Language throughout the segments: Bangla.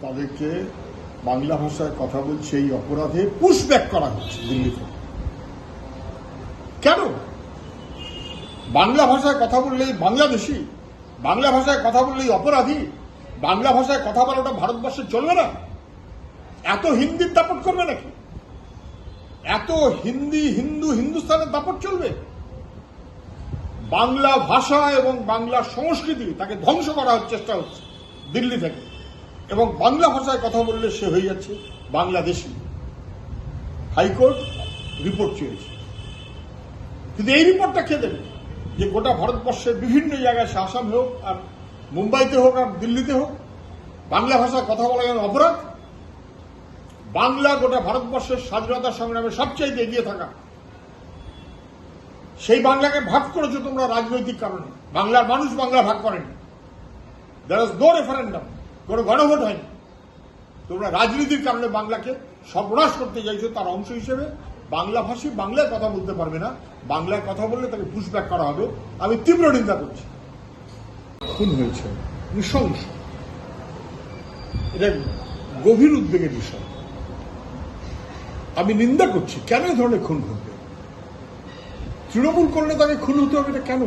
তাদেরকে বাংলা ভাষায় কথা বলছে এই অপরাধে পুশব্যাক করা হচ্ছে দিল্লি থেকে। কেন? বাংলা ভাষায় কথা বললেই বাংলাদেশি, বাংলা ভাষায় কথা বললেই অপরাধী, বাংলা ভাষায় কথা বলাটা ভারতবর্ষে চলবে না? এত হিন্দির দাপট করবে নাকি? এত হিন্দি হিন্দুস্তানের দাপট চলবে? বাংলা ভাষা এবং বাংলা সংস্কৃতি তাকে ধ্বংস করার চেষ্টা হচ্ছে দিল্লি থেকে, এবং বাংলা ভাষায় কথা বললে সে হয়ে যাচ্ছে বাংলাদেশি। হাইকোর্ট রিপোর্ট চেয়েছে, কিন্তু এই রিপোর্টটা কে দেবে? যে গোটা ভারতবর্ষের বিভিন্ন জায়গায়, সে আসামে হোক আর মুম্বাইতে হোক আর দিল্লিতে হোক, বাংলা ভাষায় কথা বলা যেন অপরাধ। বাংলা গোটা ভারতবর্ষের স্বাধীনতা সংগ্রামে সবচাইতে এগিয়ে থাকা, সেই বাংলাকে ভাগ করেছো তোমরা রাজনৈতিক কারণে। বাংলার মানুষ বাংলা ভাগ করেনি, দেয়ার ইজ নো রেফারেন্ডাম, কোনো গণভোট হয়নি। তোমরা রাজনীতির কারণে বাংলাকে সর্বনাশ করতে চাইছো। তার অংশ হিসেবে বাংলা ভাষী বাংলায় কথা বলতে পারবে না, বাংলায় কথা বললে তাকে পুশব্যাক করা হবে। আমি তীব্র নিন্দা করছি। খুন হয়েছে, নৃশংস, এটা গভীর উদ্বেগের বিষয়। আমি নিন্দা করছি। কেন এই ধরনের খুন ঘটবে? তৃণমূল করলে তাকে খুন হতে হবে, এটা কেন?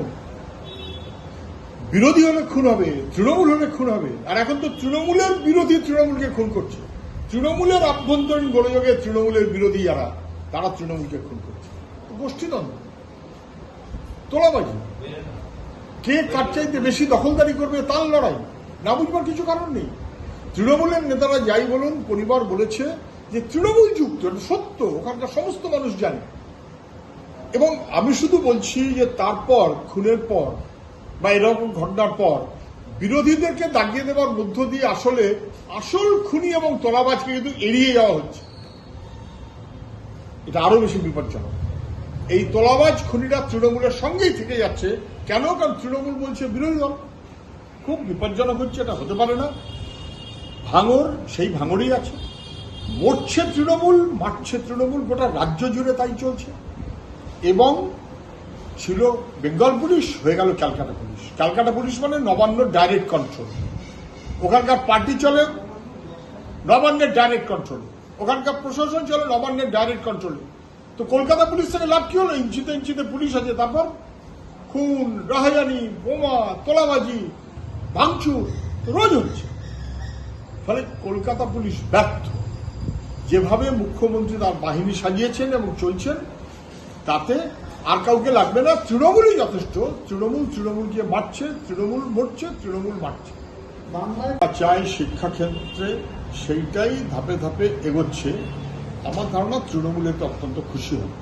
বিরোধী হলে খুন হবে, তৃণমূল হলে খুন হবে। আর এখন তো তৃণমূলের বিরোধী তৃণমূলকে খুন করছে। তৃণমূলের আভ্যন্তরীণ গোলযোগে তৃণমূলের বিরোধী যারা, তারা তৃণমূলকে খুন করছে। গোষ্ঠীদ্বন্দ্ব, তোলাবাজি, কে কার চাইতে বেশি দখলদারি করবে তার লড়াই, না বুঝবার কিছু কারণ নেই। তৃণমূলের নেতারা যাই বলুন, পরিবার বলেছে যে তৃণমূল যুক্ত, সত্য, ওখানকার সমস্ত মানুষ জানে। এবং আমি শুধু বলছি যে তারপর খুনের পর বা এরকম ঘটনার পর বিরোধীদেরকে দাগিয়ে দেওয়ার মধ্য দিয়ে আসল খুনি এবং তোলাবাজকে কিন্তু এড়িয়ে যাওয়া হচ্ছে। এটা আরো বেশি বিপজ্জনক। এই তোলাবাজ খুনিরা তৃণমূলের সঙ্গেই থেকে যাচ্ছে। কেন? কারণ তৃণমূল বলছে বিরোধী দল। খুব বিপজ্জনক হচ্ছে, এটা হতে পারে না। ভাঙর সেই ভাঙরই আছে, মরছে তৃণমূল, মারছে তৃণমূল, গোটা রাজ্য জুড়ে তাই চলছে। এবং ছিল বেঙ্গল পুলিশ, হয়ে গেল ক্যালকাটা পুলিশ। ক্যালকাটা পুলিশ মানে নবান্ন ডাইরেক্ট কন্ট্রোল। ওখানকার পার্টি চলে নবান্নের ডাইরেক্ট কন্ট্রোল, ওখানকার প্রশাসন চলে নবান্নের ডাইরেক্ট কন্ট্রোলে। তো কলকাতা পুলিশ থেকে লাভ কি হলো? ইঞ্চিতে ইঞ্চিতে পুলিশ আছে, তারপর খুন, রাহাজানি, বোমা, তোলাবাজি, ভাঙচুর রোজ হচ্ছে। ফলে কলকাতা পুলিশ ব্যর্থ। যেভাবে মুখ্যমন্ত্রী তার বাহিনী সাজিয়েছেন এবং চলছেন, তাতে আর কাউকে লাগবে না, তৃণমূলই যথেষ্ট। তৃণমূলকে মারছে, তৃণমূল মরছে, তৃণমূল মারছে। বাংলায় চাই শিক্ষাক্ষেত্রে সেইটাই ধাপে ধাপে এগোচ্ছে। আমার ধারণা তৃণমূল এতে অত্যন্ত খুশি হবে।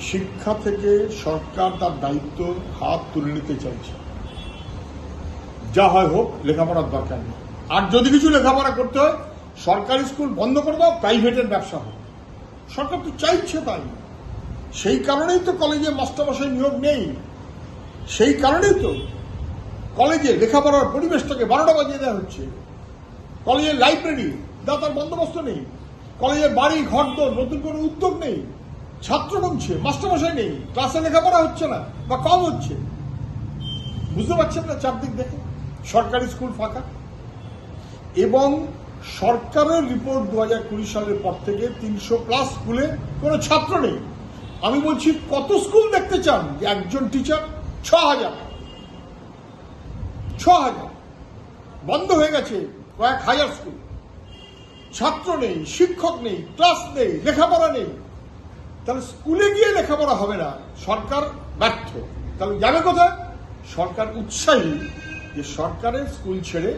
শিক্ষা থেকে সরকার তার দায়িত্ব হাত তুলে নিতে চাইছে। যা হয় হোক, লেখাপড়ার দরকার নেই। আর যদি কিছু লেখাপড়া করতে হয়, সরকারি স্কুল বন্ধ করে দাও, প্রাইভেটের ব্যবসা হোক। সরকার তো চাইছে তাই। সেই কারণেই তো কলেজে মাস্টারমশাই নিয়োগ নেই। সেই কারণেই তো কলেজে লেখাপড়ার পরিবেশটাকে 12টা বাজিয়ে দেওয়া হচ্ছে। কলেজের লাইব্রেরি তার বন্দোবস্ত নেই, কলেজের বাড়ি ঘরদোর নতুন কোনো উদ্যোগ নেই, ছাত্র কমছে, মাস্টারমশাই নেই, ক্লাসে লেখাপড়া হচ্ছে না বা কম হচ্ছে। বুঝতে পারছেন না? চারদিক দেখে সরকারি স্কুল ফাঁকা। এবং সরকারের রিপোর্ট 2020 সালের পর থেকে 300+ স্কুলে কোনো ছাত্র নেই। আমি বলছি, কত স্কুল দেখতে চান? একজন টিচার 6000 বন্ধ হয়ে গেছে। কয়েক হাজার স্কুল, ছাত্র নেই, শিক্ষক নেই, ক্লাস নেই, লেখাপড়া নেই। তাহলে স্কুলে গিয়ে লেখাপড়া হবে না, সরকার ব্যর্থ। তাহলে যাবে কোথায়? সরকার উৎসাহী যে সরকারের স্কুল ছেড়ে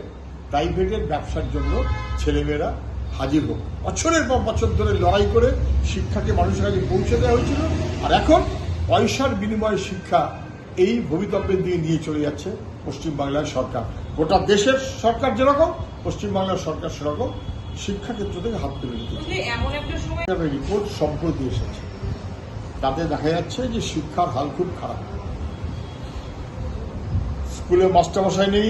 প্রাইভেটের ব্যবসার জন্য ছেলেমেয়েরা হাজির হোক। বছরের পর বছর ধরে লড়াই করে শিক্ষাকে মানুষের কাছে পৌঁছে দেওয়া হয়েছিল, আর এখন পয়সার বিনিময়ে শিক্ষা এই ভবিতব্যের দিকে নিয়ে চলে যাচ্ছে পশ্চিমবাংলার সরকার। গোটা দেশের সরকার যেরকম, পশ্চিমবাংলার সরকার সেরকম শিক্ষাক্ষেত্র থেকে হাত তুলে নিতে। রিপোর্ট সম্প্রতি এসেছে, তাতে দেখা যাচ্ছে যে শিক্ষার হাল খুব খারাপ। স্কুলে মাস্টারমশাই নেই,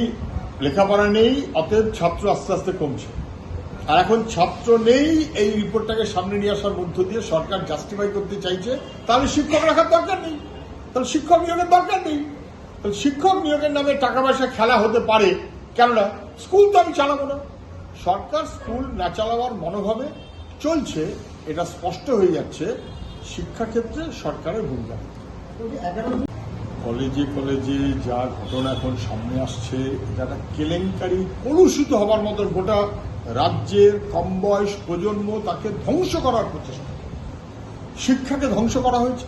লেখাপড়া নেই, অতএব ছাত্র আস্তে আস্তে কমছে। আর এখন ছাত্র নেই, এই রিপোর্টটাকে সামনে নিয়ে আসার মধ্য দিয়ে সরকার জাস্টিফাই করতে চাইছে তাহলে শিক্ষক রাখার দরকার নেই, তাহলে শিক্ষক নিয়োগের দরকার নেই। তাহলে শিক্ষক নিয়োগের নামে টাকা পয়সা খেলা হতে পারে, কেননা স্কুল তো আমি চালাবো না, সরকার স্কুল না চালাবার মনোভাবে চলছে, এটা স্পষ্ট হয়ে যাচ্ছে। শিক্ষাক্ষেত্রে সরকারের ভূমিকা, কলেজে কলেজে যা ঘটনা এখন সামনে আসছে, এটা একটা কেলেঙ্কারি, কলুষিত হবার মতো। গোটা রাজ্যের কম বয়স প্রজন্ম, তাকে ধ্বংস করার প্রচেষ্টা, শিক্ষাকে ধ্বংস করা হয়েছে।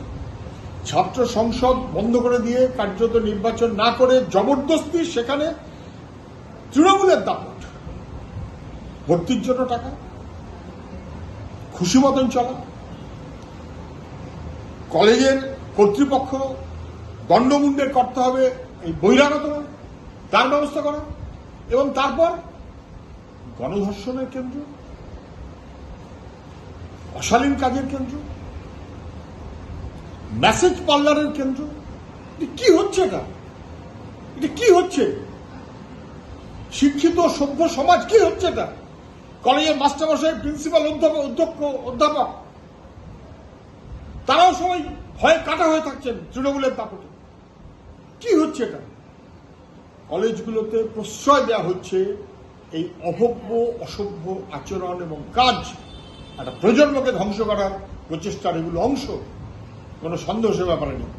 ছাত্র সংসদ বন্ধ করে দিয়ে, কার্যত নির্বাচন না করে জবরদস্তি সেখানে তৃণমূলের দাপট, ভর্তির জন্য টাকা, খুশি মতন চলা, কলেজের কর্তৃপক্ষ দণ্ডমুণ্ডের করতে হবে এই বহিরাগত, তার ব্যবস্থা করা, এবং তারপর গণধর্ষণের কেন্দ্র, অশালীন কাজের কেন্দ্র, মেসেজ পার্লারের কেন্দ্র। কি হচ্ছে এটা? এটা কি হচ্ছে? শিক্ষিত সভ্য সমাজ কি হচ্ছে এটা? কলেজের মাস্টারমশাই, প্রিন্সিপাল, অধ্যাপক তারাও সবাই ভয়ে কাটা হয়ে থাকছেন তৃণমূলের দাপটে। কি হচ্ছে এটা? কলেজগুলোতে প্রশ্রয় দেওয়া হচ্ছে এই অভব্য অসভ্য আচরণ এবং কাজ, একটা প্রজন্মকে ধ্বংস করার প্রচেষ্টার এগুলো অংশ, কোনো সন্দেহ সে ব্যাপারে নেই।